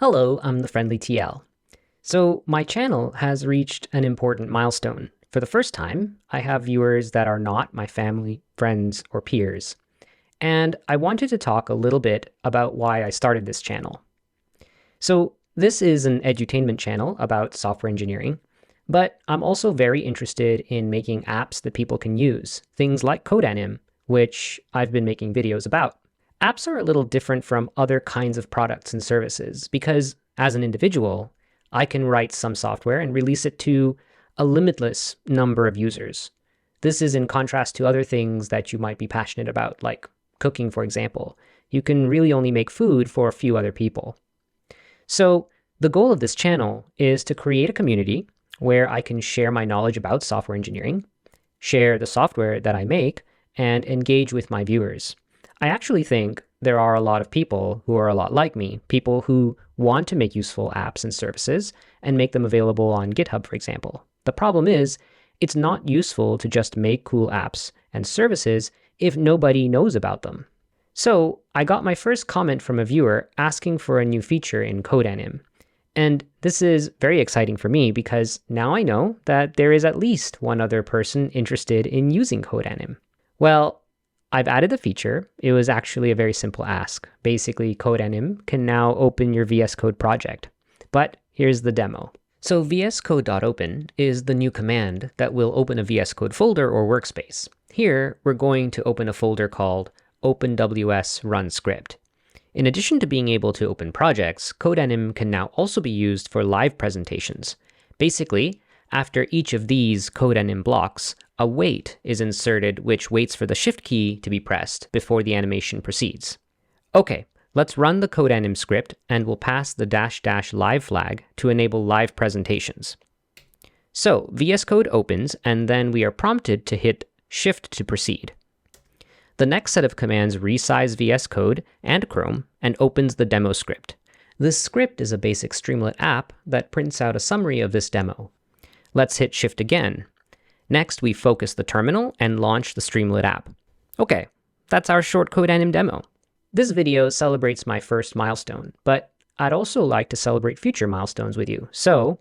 Hello, I'm the Friendly TL. So my channel has reached an important milestone. For the first time, I have viewers that are not my family, friends, or peers. And I wanted to talk a little bit about why I started this channel. So this is an edutainment channel about software engineering, but I'm also very interested in making apps that people can use, things like CodeAnim, which I've been making videos about. Apps are a little different from other kinds of products and services because, as an individual, I can write some software and release it to a limitless number of users. This is in contrast to other things that you might be passionate about, like cooking, for example. You can really only make food for a few other people. So the goal of this channel is to create a community where I can share my knowledge about software engineering, share the software that I make, and engage with my viewers. I actually think there are a lot of people who are a lot like me, people who want to make useful apps and services and make them available on GitHub, for example. The problem is, it's not useful to just make cool apps and services if nobody knows about them. So I got my first comment from a viewer asking for a new feature in CodeAnim. And this is very exciting for me because now I know that there is at least one other person interested in using CodeAnim. Well, I've added the feature. It was actually a very simple ask. Basically, CodeAnim can now open your VS Code project. But here's the demo. So vscode.open is the new command that will open a VS Code folder or workspace. Here, we're going to open a folder called OpenWS Run Script. In addition to being able to open projects, CodeAnim can now also be used for live presentations. Basically, after each of these CodeAnim blocks, a wait is inserted which waits for the Shift key to be pressed before the animation proceeds. Okay, let's run the CodeAnim script and we'll pass the -- live flag to enable live presentations. So VS Code opens and then we are prompted to hit Shift to proceed. The next set of commands resize VS Code and Chrome and opens the demo script. This script is a basic Streamlit app that prints out a summary of this demo. Let's hit Shift again. Next, we focus the terminal and launch the Streamlit app. Okay, that's our short CodeAnim demo. This video celebrates my first milestone, but I'd also like to celebrate future milestones with you. So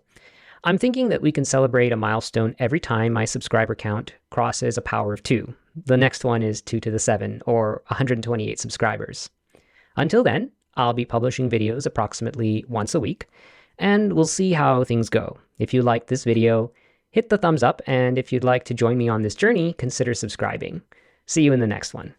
I'm thinking that we can celebrate a milestone every time my subscriber count crosses a power of 2. The next one is 2 to the 7, or 128 subscribers. Until then, I'll be publishing videos approximately once a week, and we'll see how things go. If you liked this video, hit the thumbs up, and if you'd like to join me on this journey, consider subscribing. See you in the next one.